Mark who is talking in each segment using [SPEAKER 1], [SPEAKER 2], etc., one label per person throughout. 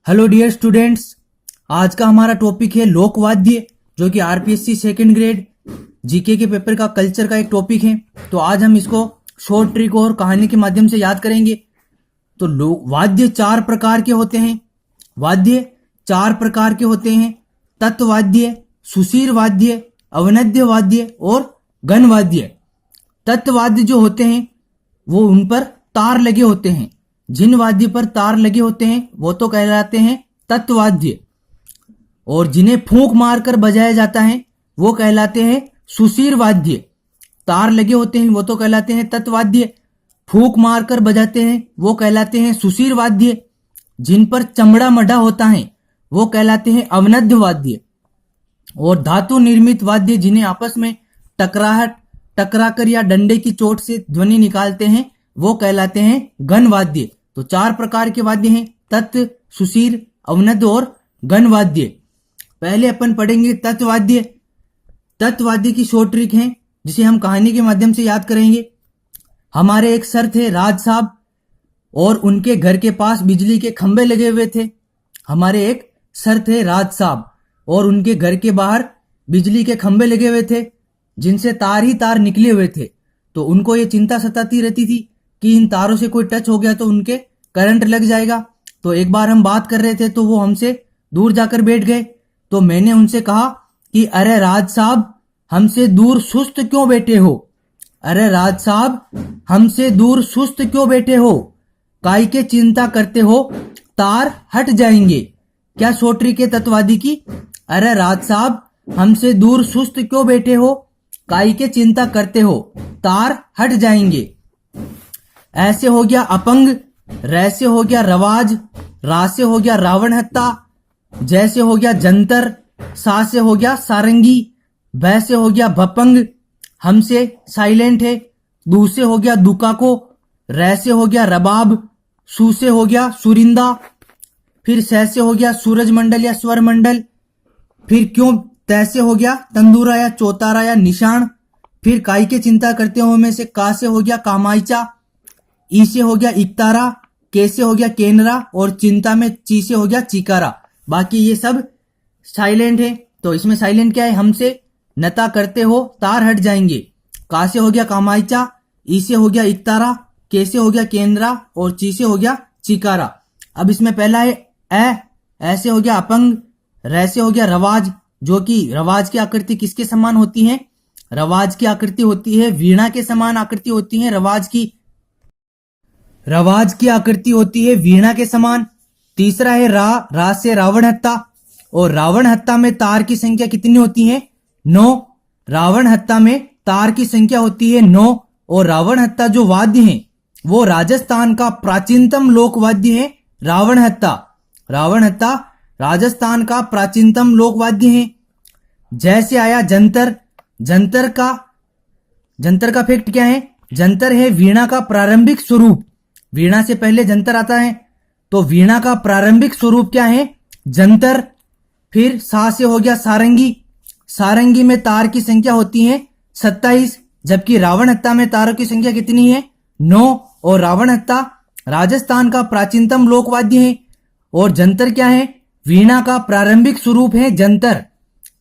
[SPEAKER 1] Hello dear students, आज का हमारा टॉपिक है लोकवाद्य, जो कि आरपीएससी सेकंड ग्रेड जीके के पेपर का कल्चर का एक टॉपिक है। तो आज हम इसको शॉर्ट ट्रिक और कहानी के माध्यम से याद करेंगे। तो वाद्य चार प्रकार के होते हैं। वाद्य चार प्रकार के होते हैं: तत्वाद्य, सुशीर वाद्य, अवनद्य वाद्य और गणवाद्य। तत्वाद्य जो होते हैं वो उन पर तार लगे होते हैं। जिन वाद्य पर तार लगे होते हैं वो तो कहलाते हैं तत्वाद्य, और जिन्हें फूंक मारकर बजाया जाता है वो कहलाते हैं सुशीर वाद्य। तार लगे होते हैं वो तो कहलाते हैं तत्वाद्य, फूंक मारकर बजाते हैं वो कहलाते हैं सुशीर वाद्य। जिन पर चमड़ा मढ़ा होता है वो कहलाते हैं अवनद्य वाद्य। और धातु निर्मित वाद्य जिन्हें आपस में टकराकर या डंडे की चोट से ध्वनि निकालते हैं वो कहलाते हैं गणवाद्य। तो चार प्रकार के वाद्य हैं: तत्व, सुशीर, अवनद्य और गणवाद्य। पहले अपन पढ़ेंगे तत्वाद्य। तत्वाद्य की शॉर्ट ट्रिक है जिसे हम कहानी के माध्यम से याद करेंगे। हमारे एक सर थे राज साहब, और उनके घर के पास बिजली के खंभे लगे हुए थे। हमारे एक सर थे राज साहब और उनके घर के बाहर बिजली के खंभे लगे हुए थे जिनसे तार ही तार निकले हुए थे। तो उनको ये चिंता सताती रहती थी कि इन तारों से कोई टच हो गया तो उनके करंट लग जाएगा। तो एक बार हम बात कर रहे थे तो वो हमसे दूर जाकर बैठ गए। तो मैंने उनसे कहा कि अरे राज साहब, हमसे दूर सुस्त क्यों बैठे हो? अरे राज साहब, हमसे दूर सुस्त क्यों बैठे हो? काई के चिंता करते हो, तार हट जाएंगे। क्या सोटरी के तत्वादी की? अरे राज साहब, हमसे दूर सुस्त क्यों बैठे हो? काई के चिंता करते हो, तार हट जाएंगे। ऐसे हो गया अपंग, रैसे हो गया रवाज, रासे हो गया रावण हत्ता, जैसे हो गया जंतर, सा से हो गया सारंगी, वैसे हो गया भपंग, हमसे साइलेंट है, दू से हो गया दुका को, रैसे हो गया रबाब, सू से हो गया सुरिंदा, फिर सैसे हो गया सूरज मंडल या स्वर मंडल, फिर क्यों तैसे हो गया तंदूरा या चौतारा या निशान, फिर काई के चिंता करते हो में से का से हो गया कामाइचा, ई से हो गया इकतारा, के से हो गया केनरा, और चिंता में ची से हो गया चिकारा। बाकी ये सब साइलेंट है। तो इसमें साइलेंट क्या है? हमसे नता करते हो, तार हट जाएंगे। का से हो गया कामाइचा, ई से हो गया इकतारा, के से हो गया केंद्रा, और ची से हो गया चिकारा। अब इसमें पहला है ऐसे हो गया अपंग, रैसे हो गया रवाज, जो कि रवाज की आकृति किसके समान होती है? रवाज की आकृति होती है वीणा के समान आकृति होती है रवाज की आकृति होती है वीणा के समान। तीसरा है रा से रावण हत्ता, और रावण हत्ता में तार की संख्या कितनी होती है? 9। रावण हत्ता में तार की संख्या होती है 9। और रावण हत्ता जो वाद्य है वो राजस्थान का प्राचीनतम लोक वाद्य है रावण हत्ता। रावण हत्ता राजस्थान का प्राचीनतम लोक वाद्य है। जैसे आया जंतर। जंतर का फैक्ट क्या है? जंतर है वीणा का प्रारंभिक स्वरूप। वीणा से पहले जंतर आता है, तो वीणा का प्रारंभिक स्वरूप क्या है? जंतर। फिर सा से हो गया सारंगी। सारंगी में तार की संख्या होती है 27, जबकि रावण हत्ता में तारों की संख्या कितनी है? 9। और रावण हत्ता राजस्थान का प्राचीनतम लोकवाद्य है। और जंतर क्या है? वीणा का प्रारंभिक स्वरूप है जंतर।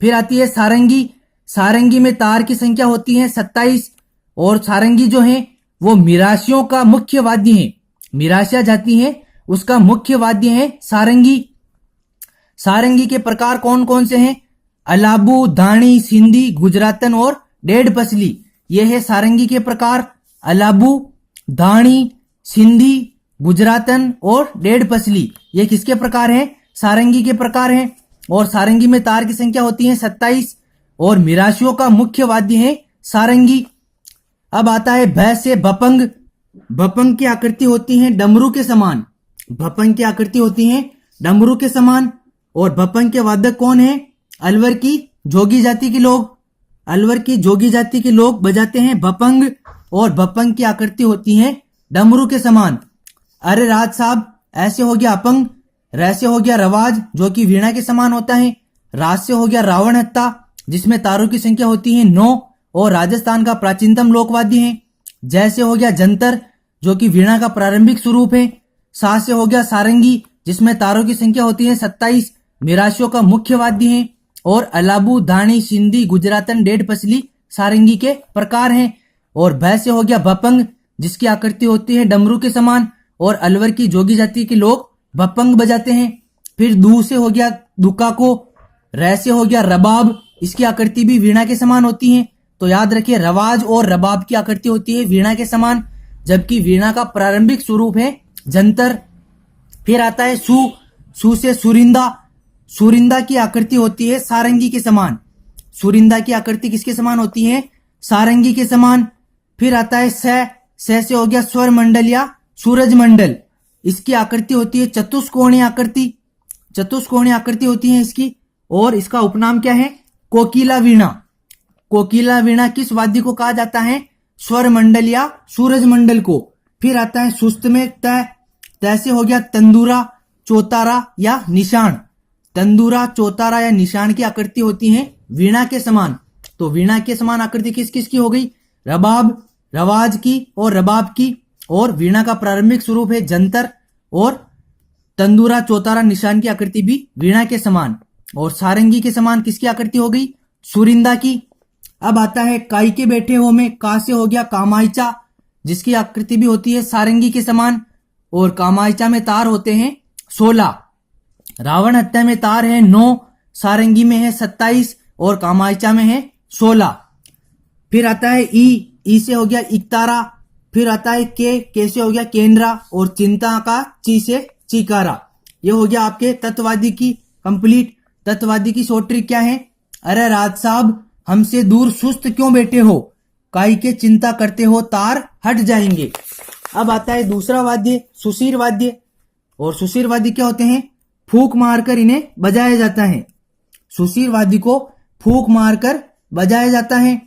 [SPEAKER 1] फिर आती है सारंगी। सारंगी में तार की संख्या होती है 27, और सारंगी जो है वो मिरासियों का मुख्य वाद्य है। मिरासिया जाती है उसका मुख्य वाद्य है सारंगी। सारंगी के प्रकार कौन कौन से हैं? अलाबू, धाणी, सिंधी, गुजरातन और डेढ़ पसली। ये है सारंगी के प्रकार। अलाबू, धाणी, सिंधी, गुजरातन और डेढ़ पसली, ये किसके प्रकार हैं? सारंगी के प्रकार हैं। और सारंगी में तार की संख्या होती है 27, और मिरासियों का मुख्य वाद्य है सारंगी। अब आता है भै से भपंग। भपंग की आकृति होती है डमरू के समान। भपंग की आकृति होती है डमरू के समान। और भपंग के वादक कौन है? अलवर की जोगी जाति के लोग। अलवर की जोगी जाति के लोग बजाते हैं भपंग, और भपंग की आकृति होती है डमरू के समान। अरे राज साहब, ऐसे हो गया अपंग। रैसे हो गया रवाज, जो कि वीणा के समान होता है। राज से हो गया रावण हत्ता, जिसमें तारों की संख्या होती है 9, और राजस्थान का प्राचीनतम लोकवाद्य है। जैसे हो गया जंतर, जो कि वीणा का प्रारंभिक स्वरूप है। सा से हो गया सारंगी, जिसमें तारों की संख्या होती है 27। मिराशियों का मुख्य वाद्य है और अलाबू, धानी, सिंधी, गुजरातन, डेढ़ पसली सारंगी के प्रकार हैं। और भ से हो गया भपंग, जिसकी आकृति होती है डमरू के समान और अलवर की जोगी जाति के लोग भपंग बजाते हैं। फिर दू से हो गया दुका को, र से हो गया रबाब, इसकी आकृति भी वीणा के समान होती है। तो याद रखिए रवाज और रबाब की आकृति होती है वीणा के समान, जबकि वीणा का प्रारंभिक स्वरूप है जंतर। फिर आता है सू से सुरिंदा, सुरिंदा की आकृति होती है सारंगी के समान। सुरिंदा की आकृति किसके समान होती है? सारंगी के समान। फिर आता है से हो गया स्वर मंडल या सूरज मंडल, इसकी आकृति होती है चतुष्कोणीय आकृति, चतुष्कोणीय आकृति होती है इसकी। और इसका उपनाम क्या है? कोकिला वीणा। कोकिला वीणा किस वाद्य को कहा जाता है? स्वर मंडल या सूरज मंडल को। फिर आता है सुस्त में तय से हो गया तंदूरा, चौतारा या निशान। तंदूरा, चौतारा या निशान की आकृति होती है वीणा के समान। तो वीणा के समान आकृति किस किस की हो गई? रबाब, रवाज की और रबाब की। और वीणा का प्रारंभिक स्वरूप है जंतर और तंदूरा, चौतारा, निशान की आकृति भी वीणा के समान। और सारंगी के समान किसकी आकृति हो गई? सुरिंदा की। अब आता है काई के बैठे हो में का से हो गया कामायचा, जिसकी आकृति भी होती है सारंगी के समान। और कामायचा में तार होते हैं 16। रावण हत्या में तार है 9, सारंगी में है 27 और कामायचा में है 16। फिर आता है ई से हो गया इकतारा। फिर आता है के से हो गया केंद्रा और चिंता का ची से चीकारा। ये हो गया आपके तत्ववादी की कंप्लीट। तत्ववादी की शॉर्ट ट्रिक क्या है? अरे राज साहब हमसे दूर सुस्त क्यों बैठे हो, काई के चिंता करते हो तार हट जाएंगे। अब आता है दूसरा वाद्य सुशीर वाद्य। और सुशीर वाद्य क्या होते हैं? फूंक मारकर इन्हें बजाया जाता है। सुशीर वाद्य को फूंक मारकर बजाया जाता है।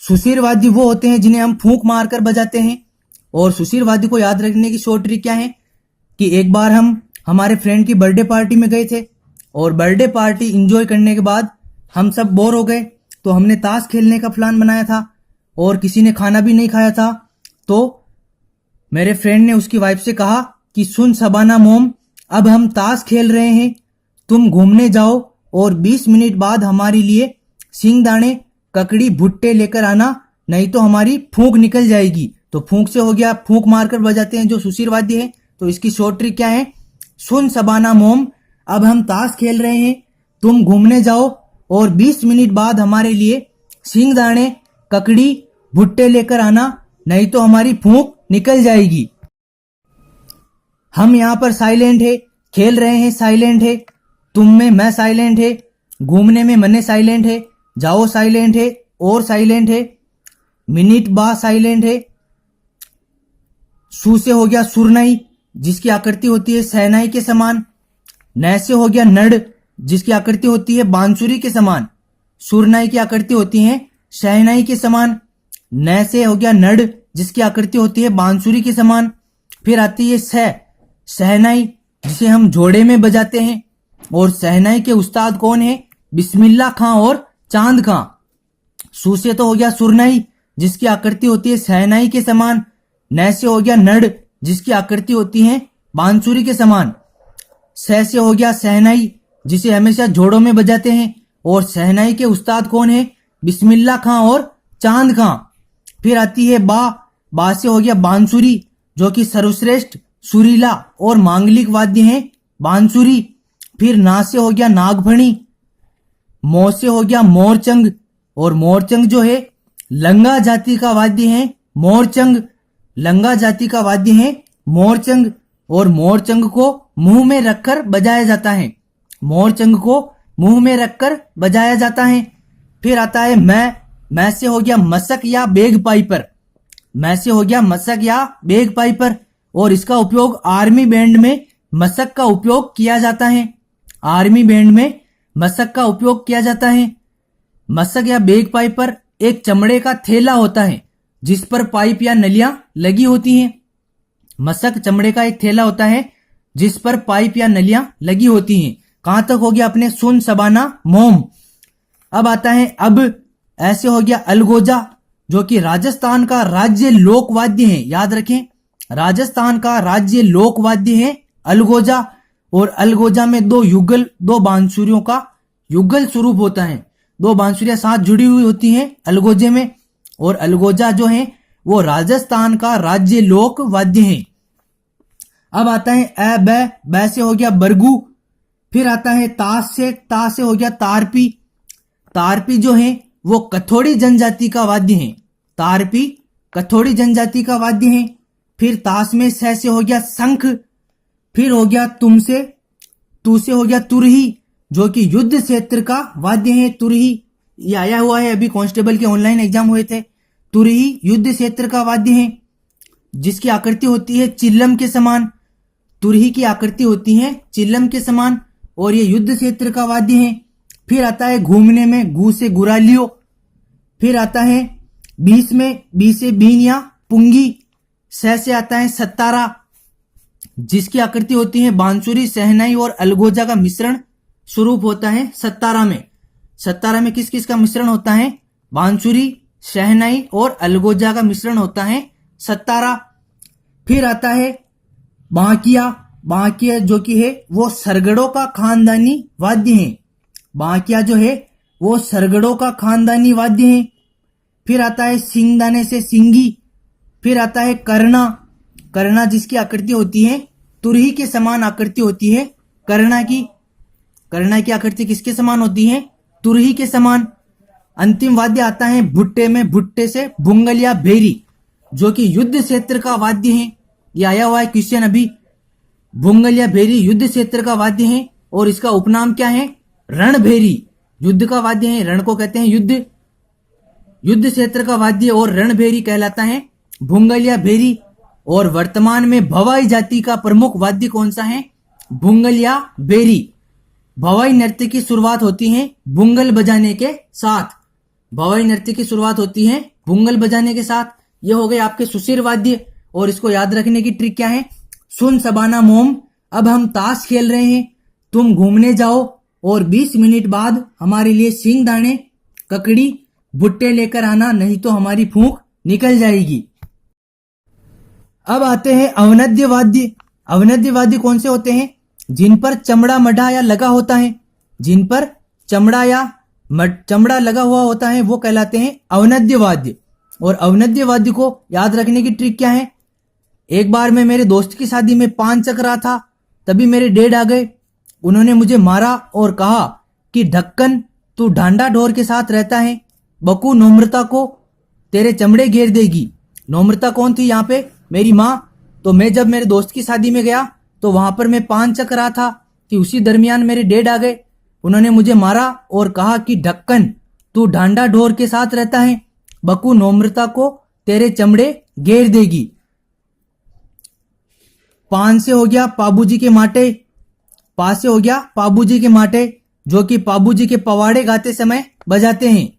[SPEAKER 1] सुशीर वाद्य वो होते हैं जिन्हें हम फूंक मारकर बजाते हैं। और सुशीर वाद्य को याद रखने की शॉर्ट ट्रिक क्या है कि एक बार हम हमारे फ्रेंड की बर्थडे पार्टी में गए थे और बर्थडे पार्टी एंजॉय करने के बाद हम सब बोर हो गए, तो हमने ताश खेलने का प्लान बनाया था और किसी ने खाना भी नहीं खाया था। तो मेरे फ्रेंड ने उसकी वाइफ से कहा कि सुन शबाना मोम, अब हम ताश खेल रहे हैं, तुम घूमने जाओ और 20 मिनट बाद हमारे लिए सिंगदाने, ककड़ी, भुट्टे लेकर आना, नहीं तो हमारी फूंक निकल जाएगी। तो फूंक से हो गया फूंक मारकर बजाते हैं जो सुशीर वाद्य है। तो इसकी शॉर्ट ट्रिक क्या है? सुन शबाना मोम, अब हम ताश खेल रहे हैं, तुम घूमने जाओ और 20 मिनट बाद हमारे लिए सिंगदाने, ककड़ी, भुट्टे लेकर आना, नहीं तो हमारी फूंक निकल जाएगी। हम यहाँ पर साइलेंट है, खेल रहे हैं साइलेंट है, तुम में मैं साइलेंट है, घूमने में मने साइलेंट है, जाओ साइलेंट है और साइलेंट है, मिनट बा साइलेंट है। सू से हो गया सुरनाई, जिसकी आकृति होती है सहनाई के समान। न से हो गया नड़, जिसकी आकृति होती है बांसुरी के समान। सुरनाई की आकृति होती है शहनाई के समान। न से हो गया नड़, जिसकी आकृति होती है बांसुरी के समान। फिर आती है सहनाई, जिसे हम जोड़े में बजाते हैं। और सहनाई के उस्ताद कौन है? बिस्मिल्लाह खां और चांद खां। सू से तो हो गया सुरनाई, जिसकी आकृति होती है सहनाई के समान। न से हो गया नड़, जिसकी आकृति होती है बांसुरी के समान। से हो गया सहनाई, जिसे हमेशा जोड़ों में बजाते हैं। और सहनाई के उस्ताद कौन है? बिस्मिल्लाह खां और चांद खां। फिर आती है बा से हो गया बांसुरी, जो कि सर्वश्रेष्ठ सुरीला और मांगलिक वाद्य है बांसुरी। फिर ना से हो गया नागफणी। मो से हो गया मोरचंग, और मोरचंग जो है लंगा जाति का वाद्य है मोरचंग। लंगा जाति का वाद्य है मोरचंग। और मोरचंग को मुंह में रखकर बजाया जाता है। मोरचंग को मुंह में रखकर बजाया जाता है। फिर आता है मैं से हो गया मसक या बेग पाइपर। मैं से हो गया मसक या बेग पाइपर। और इसका उपयोग आर्मी बैंड में मसक का उपयोग किया जाता है। आर्मी बैंड में मसक का उपयोग किया जाता है। मसक या बेग पाइपर एक चमड़े का थैला होता है जिस पर पाइप या नलियां लगी होती हैं। मसक चमड़े का एक थैला होता है जिस पर पाइप या नलियां लगी होती हैं। कहां तक हो गया अपने सुन शबाना मोम। अब आता है अब ऐसे हो गया अलगोजा, जो कि राजस्थान का राज्य लोक वाद्य है। याद रखें, राजस्थान का राज्य लोक वाद्य है अलगोजा, और अलगोजा में दो बांसुरियों का युगल स्वरूप होता है। दो बांसुरियां साथ जुड़ी हुई होती हैं अलगोजे में, और अलगोजा जो है वो राजस्थान का राज्य लोक वाद्य है। अब आता है अ बै से हो गया बरगू। फिर आता है ता से हो गया तारपी। तारपी जो है वो कथोड़ी जनजाति का वाद्य है। तारपी कथोड़ी जनजाति का वाद्य है। फिर तास में से हो गया शंख। फिर हो गया तू से हो गया तुरही, जो कि युद्ध क्षेत्र का वाद्य है। तुरही ये आया हुआ है, अभी कांस्टेबल के ऑनलाइन एग्जाम हुए थे। तुरही युद्ध क्षेत्र का वाद्य है, जिसकी आकृति होती है चिल्लम के समान। तुरही की आकृति होती है चिल्लम के समान, और ये युद्ध क्षेत्र का वाद्य है। फिर आता है घूमने में गू से गुरालियो। फिर आता है बीस में बी से बीन या पुंगी। से आता है सतारा, जिसकी आकृति होती है बांसुरी, शहनाई और अलगोजा का मिश्रण स्वरूप होता है सतारा में। सतारा में किस किस का मिश्रण होता है? बांसुरी, शहनाई और अलगोजा का मिश्रण होता है सतारा। फिर आता है बांकिया। बांकिया जो कि है वो सरगड़ों का खानदानी वाद्य है। बांकिया जो है वो सरगड़ों का खानदानी वाद्य है। फिर आता है सिंगदाने से सिंगी। फिर आता है करना। करना जिसकी आकृति होती है तुरही के समान आकृति होती है करना की। करना की आकृति किसके समान होती है? तुरही के समान। अंतिम वाद्य आता है भुट्टे में भुट्टे से भुंगल या भेरी, जो कि युद्ध क्षेत्र का वाद्य है। ये आया हुआ है क्वेश्चन अभी। भुंगल या भेरी युद्ध क्षेत्र का वाद्य है, और इसका उपनाम क्या है? रणभेरी। युद्ध का वाद्य है, रण को कहते हैं युद्ध क्षेत्र का वाद्य, और रणभेरी कहलाता है भुंगल या भेरी। और वर्तमान में भवाई जाति का प्रमुख वाद्य कौन सा है? भुंगल या भेरी। भवाई नृत्य की शुरुआत होती है भुंगल बजाने के साथ। भवाई नृत्य की शुरुआत होती है भुंगल बजाने के साथ। ये हो गए आपके सुशिर वाद्य, और इसको याद रखने की ट्रिक क्या है? सुन सबाना मोम, अब हम ताश खेल रहे हैं, तुम घूमने जाओ, और 20 मिनट बाद हमारे लिए सिंगदाने, ककड़ी, भुट्टे लेकर आना, नहीं तो हमारी फूंक निकल जाएगी। अब आते हैं अवनद्य वाद्य। अवनद्य वाद्य कौन से होते हैं? जिन पर चमड़ा मढ़ा या लगा होता है। जिन पर चमड़ा या चमड़ा लगा हुआ होता है वो कहलाते हैं अवनद्य वाद्य। और अवनद्य वाद्य को याद रखने की ट्रिक क्या है? एक बार मैं मेरे दोस्त की शादी में पान चक रहा था, तभी मेरे डैड आ गए। उन्होंने मुझे मारा और कहा कि ढक्कन, तू ढांडा ढोर के साथ रहता है, बकू नम्रता को तेरे चमड़े घेर देगी। नम्रता कौन थी यहाँ पे? मेरी माँ। तो मैं जब मेरे दोस्त की शादी में गया तो वहां पर मैं पान चक रहा था कि उसी दरमियान मेरे डैड आ गए। उन्होंने मुझे मारा और कहा कि ढक्कन, तू ढांडा ढोर के साथ रहता है, बकू नम्रता को तेरे चमड़े घेर देगी। पान से हो गया पाबूजी के माटे। पा से हो गया पाबूजी के माटे, जो कि पाबूजी के पवाड़े गाते समय बजाते हैं।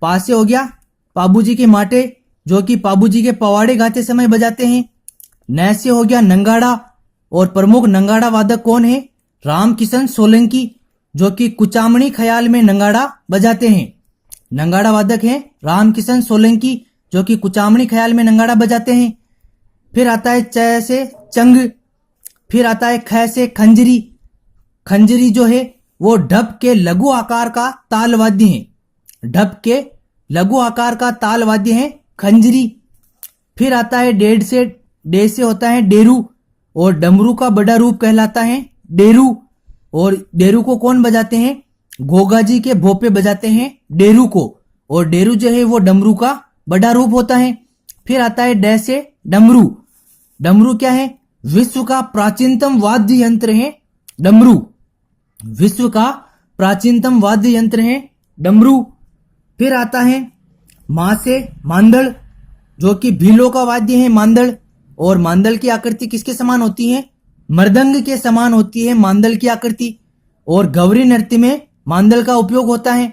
[SPEAKER 1] पा से हो गया पाबूजी के माटे, जो कि पाबूजी के पवाड़े गाते समय बजाते हैं। न से हो गया नंगाड़ा, और प्रमुख नंगाड़ा वादक कौन है? रामकिशन सोलंकी, जो कि कुचामणी ख्याल में नंगाड़ा बजाते हैं। नंगाड़ा वादक हैं रामकिशन सोलंकी, जो कि कुचामणी ख्याल में नंगाड़ा बजाते हैं। फिर आता है च से चंग। फिर आता है ख से खंजरी। खंजरी जो है वो ढप के लघु आकार का ताल वाद्य है। ढप के लघु आकार का ताल वाद्य है खंजरी। फिर आता है डे से होता है डेरू, और डमरू का बड़ा रूप कहलाता है डेरू। और डेरू को कौन बजाते हैं? गोगा जी के भोपे बजाते हैं डेरू को, और डेरू जो है वो डमरू का बड़ा रूप होता है। फिर आता है डे से डमरू। डमरू क्या है? विश्व का प्राचीनतम वाद्य यंत्र है डमरू। विश्व का प्राचीनतम वाद्य यंत्र है डमरू। फिर आता है मां से मांदड़, जो कि भीलों का वाद्य है मांदड़। और मांदल की आकृति किसके समान होती है? मृदंग के समान होती है मांदल की आकृति। और गौरी नृत्य में मांदल का उपयोग होता है,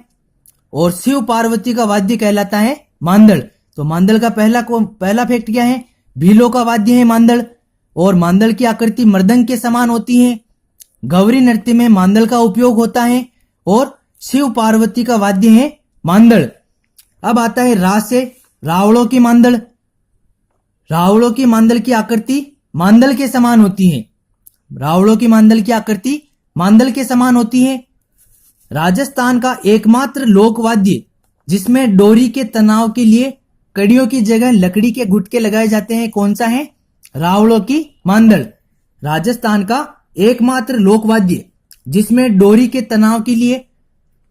[SPEAKER 1] और शिव पार्वती का वाद्य कहलाता है मांदल। तो मांदल का पहला फैक्ट क्या है? भीलों का वाद्य है मांदल, और मांदल की आकृति मृदंग के समान होती है। गौरी नृत्य में मांदल का उपयोग होता है, और शिव पार्वती का वाद्य है मांदल। अब आता है रा से रावड़ों की मांदल। रावड़ों की मांदल की आकृति मांदल के समान होती है। रावड़ों की मांदल की आकृति मांदल के समान होती है। राजस्थान का एकमात्र लोक वाद्य जिसमें डोरी के तनाव के लिए कड़ियों की जगह लकड़ी के गुटके लगाए जाते हैं, कौन सा है? रावड़ों की मांदल। राजस्थान का एकमात्र लोक वाद्य जिसमें डोरी के तनाव के लिए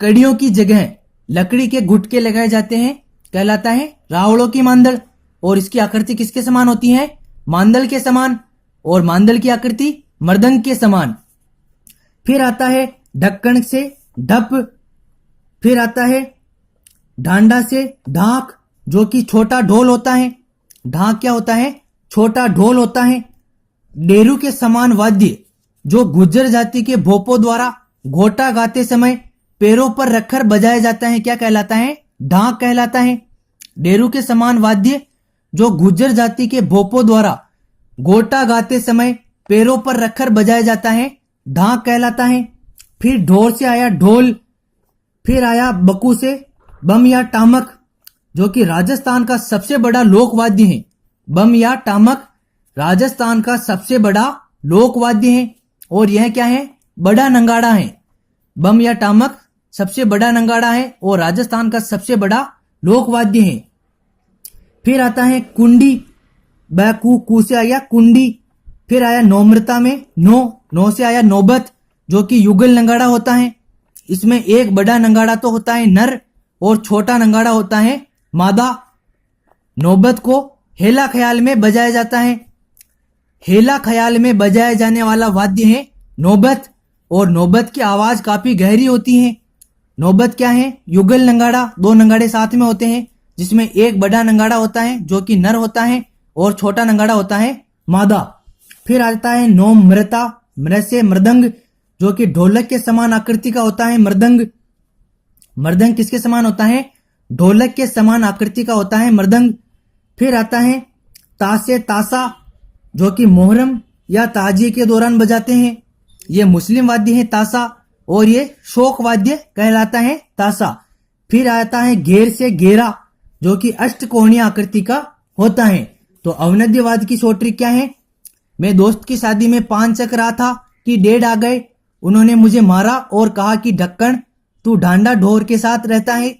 [SPEAKER 1] कड़ियों की जगह लकड़ी के गुटके लगाए जाते हैं कहलाता है रावड़ों की मांदल। और इसकी आकृति किसके समान होती है? मांदल के समान। और मांदल की आकृति मृदंग के समान। फिर आता है ढक्कन से ढप। फिर आता है ढांडा से ढाक, जो कि छोटा ढोल होता है। ढाक क्या होता है? छोटा ढोल होता है। डेरू के समान वाद्य जो गुज्जर जाति के भोपों द्वारा घोटा गाते समय पैरों पर रखकर बजाया जाता है, क्या कहलाता है? ढाक कहलाता है। डेरू के समान वाद्य जो गुज्जर जाति के भोपों द्वारा घोटा गाते समय पैरों पर रखकर बजाया जाता है, ढाक कहलाता है। फिर ढोल से आया ढोल। फिर आया बकू से बम या टामक, जो कि राजस्थान का सबसे बड़ा लोक वाद्य है। बम या टामक राजस्थान का सबसे बड़ा लोक वाद्य है। और यह क्या है? बड़ा नंगाड़ा है। बम या टामक सबसे बड़ा नंगाड़ा है और राजस्थान का सबसे बड़ा लोक वाद्य है। फिर आता है कुंडी। बैकू कू से आया कुंडी। फिर आया नौम्रता में नो से आया नौबत, जो कि युगल नंगाड़ा होता है। इसमें एक बड़ा नंगाड़ा तो होता है नर और छोटा नंगाड़ा होता है मादा। नौबत को हेला ख्याल में बजाया जाता है। हेला ख्याल में बजाया जाने वाला वाद्य है नौबत। और नौबत की आवाज काफी गहरी होती है। नौबत क्या है? युगल नंगाड़ा। दो नंगाड़े साथ में होते हैं, जिसमें एक बड़ा नंगाड़ा होता है जो कि नर होता है और छोटा नंगाड़ा होता है मादा। फिर आता है नौम्रता। मृत से मृदंग, जो कि ढोलक के समान आकृति का होता है मृदंग। मृदंग किसके समान होता है? ढोलक के समान आकृति का होता है मृदंग। फिर आता है तासे तासा, जो कि मोहर्रम या ताजिए के दौरान बजाते हैं। ये मुस्लिम वाद्य है तासा, और ये शोक वाद्य कहलाता है तासा। फिर आता है घेर से घेरा, जो कि अष्टकोणीय आकृति का होता है। तो अवनद्यवाद की शॉर्ट ट्रिक क्या है? मैं दोस्त की शादी में 5 चक रहा था कि डेढ़ आ गए। उन्होंने मुझे मारा और कहा कि ढक्कन तू ढांडा ढोर के साथ रहता है,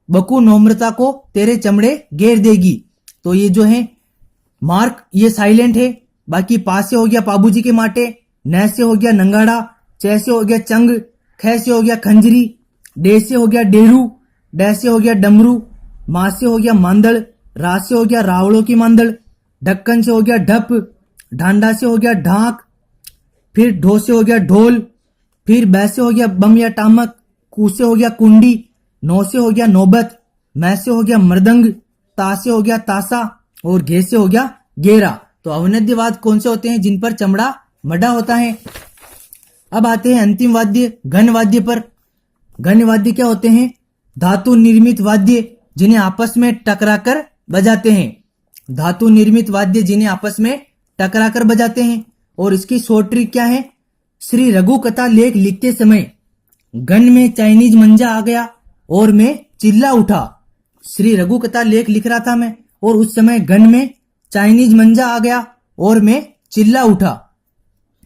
[SPEAKER 1] बकू नम्रता को तेरे चमड़े घेर देगी। तो ये जो है मार्क ये साइलेंट है। बाकी पा से हो गया पाबूजी के माटे, न से हो गया नंगाड़ा, च से हो गया चंग, ख से हो गया खंजरी, डे से हो गया डेरू, ड से हो गया डमरू, मा से हो गया मांदड़, रा से हो गया रावड़ों की मांदड़, ढक्कन से हो गया ढप, ढांडा से हो गया ढाक, फिर ढो से हो गया ढोल, फिर बै से हो गया बम या टामक, कू से हो गया कुंडी, नौ से हो गया नौबत, मै से हो गया मृदंग, ता से हो गया तासा और घे से हो गया घेरा। तो अवनद्यवाद कौन से होते हैं? जिन पर चमड़ा मड़ा होता है। अब आते हैं अंतिम वाद्य घन वाद्य पर। घन वाद्य क्या होते हैं? धातु निर्मित वाद्य जिन्हें आपस में टकराकर बजाते हैं। धातु निर्मित वाद्य जिन्हें आपस में टकराकर बजाते हैं। और इसकी शॉर्ट ट्रिक क्या है? श्री रघु कथा लेख लिखते समय घन में चाइनीज मंजा आ गया और मैं चिल्ला उठा। श्री रघु कथा लेख लिख रहा था मैं और उस समय घन में चाइनीज मंजा आ गया और मैं चिल्ला उठा।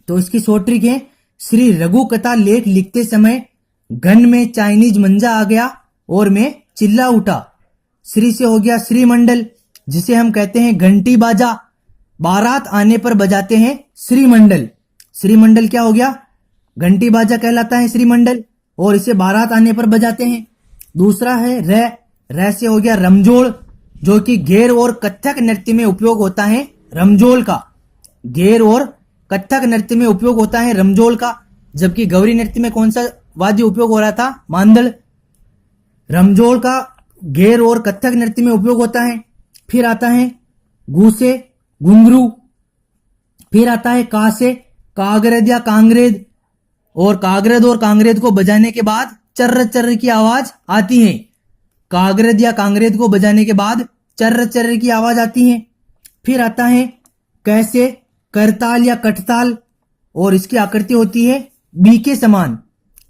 [SPEAKER 1] तो इसकी शॉर्ट ट्रिक है श्री रघु कथा लेख लिखते समय घन में चाइनीज मंजा आ गया और मैं चिल्ला उठा। श्री से हो गया श्रीमंडल, जिसे हम कहते हैं घंटी बाजा, बारात आने पर बजाते हैं श्रीमंडल। श्रीमंडल क्या हो गया? घंटी बाजा कहलाता है श्रीमंडल और इसे बारात आने पर बजाते हैं। दूसरा है रै से हो गया रमजोड़, जो कि घेर और कथक नृत्य में उपयोग होता है रमजोल का। घेर और कथक नृत्य में उपयोग होता है रमजोल का। जबकि गौरी नृत्य में कौन सा वाद्य उपयोग हो रहा था? मांदड़। रमजोल का घेर और कथक नृत्य में उपयोग होता है। फिर आता है गू से घुंघरू। फिर आता है का से कागरेद या कांगरेद, और कागरेद और कांगरेद को बजाने के बाद चर्र चर्र की आवाज आती है। कागरेद या कांगरेद को बजाने के बाद चर्र चर्र की आवाज आती है। फिर आता है कैसे करताल या कटताल, और इसकी आकृति होती है बी के समान।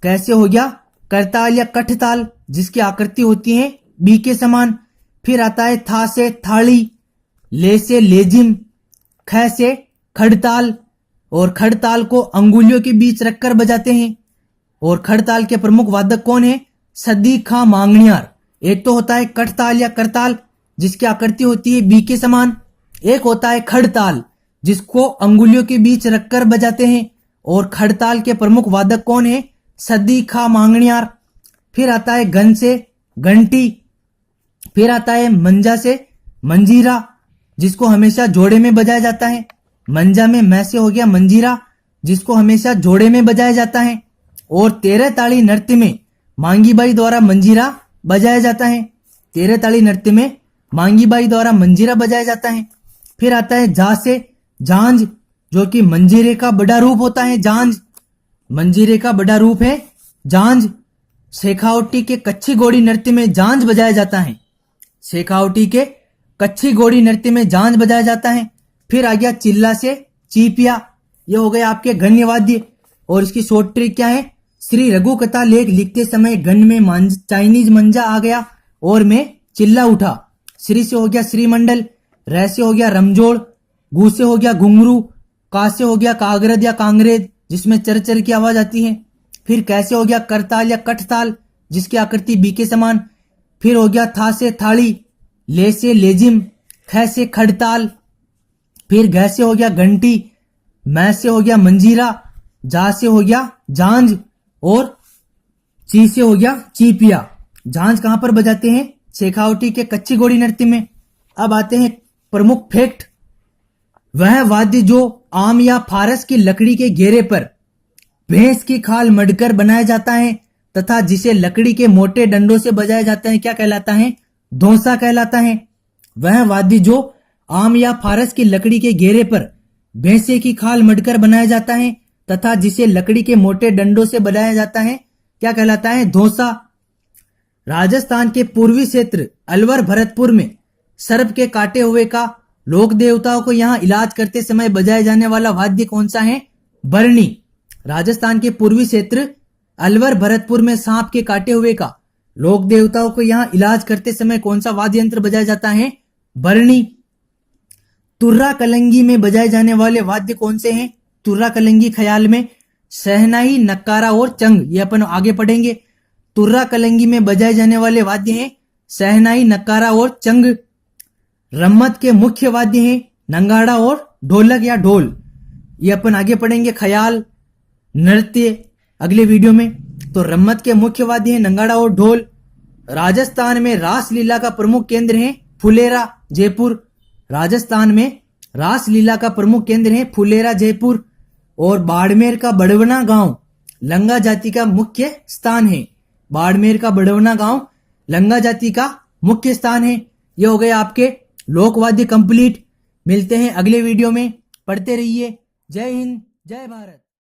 [SPEAKER 1] कैसे हो गया? करताल या कठताल, जिसकी आकृति होती है बी के समान। फिर आता है था से थाली, ले से लेजिम, ख से खड़ताल, और खड़ताल को अंगुलियों के बीच रखकर बजाते हैं। और खड़ताल के प्रमुख वादक कौन है? सदी खां मांगणियार। एक तो होता है कठताल या करताल जिसकी आकृति होती है बी के समान, एक होता है खड़ताल जिसको अंगुलियों के बीच रखकर बजाते हैं। और खड़ताल के प्रमुख वादक कौन है? सदी खां मांगणियार। फिर आता है गन से घंटी, फिर आता है मंजा से मंजीरा जिसको हमेशा जोड़े में बजाया जाता है। मंजा में मैं से हो गया मंजीरा जिसको हमेशा जोड़े में बजाया जाता है। और 13 ताड़ी नृत्य में मांगीबाई द्वारा मंजीरा बजाया जाता है। 13 ताड़ी नृत्य में मांगीबाई द्वारा मंजीरा बजाया जाता है। फिर आता है जा से झांझ जो कि मंजीरे का बड़ा रूप होता है। झांझ मंजीरे का बड़ा रूप है झांझ। शेखावटी के कच्ची घोड़ी नृत्य में झांझ बजाया जाता है। शेखावटी के कच्ची घोड़ी नृत्य में झांझ बजाया जाता है। फिर आ गया चिल्ला से चीपिया, ये हो गए आपके गण्य वाद्य। और इसकी शॉर्ट ट्रिक क्या है? श्री रघु कथा लेख लिखते समय गन में चाइनीज मंजा आ गया और मैं चिल्ला उठा। श्री से हो गया श्रीमंडल, रह से हो गया रमजोड़, गु से हो गया घुंघरू, का से हो गया कागरद या कांग्रेज जिसमें चरचर की आवाज आती है। फिर कैसे हो गया करताल या कठताल जिसकी आकृति बी के समान। फिर हो गया था से थाली, ले से लेजिम, ख से खड़ताल, फिर घ से हो गया घंटी, मैं से हो गया मंजीरा, जा से हो गया झांझ, और ची से हो गया चीपिया। झांझ कहां पर बजाते हैं? शेखावटी के कच्ची घोड़ी नृत्य में। अब आते हैं प्रमुख फैक्ट। वह वाद्य जो आम या फारस की लकड़ी के घेरे पर भैंस की खाल मढ़कर बनाया जाता है तथा जिसे लकड़ी के मोटे डंडों से बजाया जाता है क्या कहलाता है? धौंसा कहलाता है। वह वाद्य जो आम या फारस की लकड़ी के घेरे पर भैंसे की खाल मढ़कर बनाया जाता है तथा जिसे लकड़ी के मोटे डंडों से बजाया जाता है क्या कहलाता है? धौंसा। राजस्थान के पूर्वी क्षेत्र अलवर भरतपुर में सर्प के काटे हुए का लोक देवताओं को यहाँ इलाज करते समय बजाया जाने वाला वाद्य कौन सा है? बरनी। राजस्थान के पूर्वी क्षेत्र अलवर भरतपुर में सांप के काटे हुए का लोक देवताओं को यहाँ इलाज करते समय कौन सा वाद्य यंत्र बजाया जाता है? बरनी। तुर्रा कलंगी में बजाए जाने वाले वाद्य कौन से हैं? तुर्रा कलंगी ख्याल में शहनाई, नक्कारा और चंग, ये अपन आगे पढ़ेंगे। तुर्रा कलंगी में बजाए जाने वाले वाद्य हैं शहनाई, नक्कारा और चंग। रम्मत के मुख्य वाद्य हैं नंगाड़ा और ढोलक या ढोल, ये अपन आगे पढ़ेंगे ख्याल नृत्य अगले वीडियो में। तो रम्मत के मुख्य वाद्य हैं नंगाड़ा और ढोल। राजस्थान में रासलीला का प्रमुख केंद्र है फुलेरा, जयपुर। राजस्थान में रासलीला का प्रमुख केंद्र है फुलेरा, जयपुर। और बाड़मेर का बड़वना गांव लंगा जाति का मुख्य स्थान है। बाड़मेर का बड़वना गांव लंगा जाति का मुख्य स्थान है। ये हो गए आपके लोकवाद्य कंप्लीट। मिलते हैं अगले वीडियो में, पढ़ते रहिए। जय हिंद, जय भारत।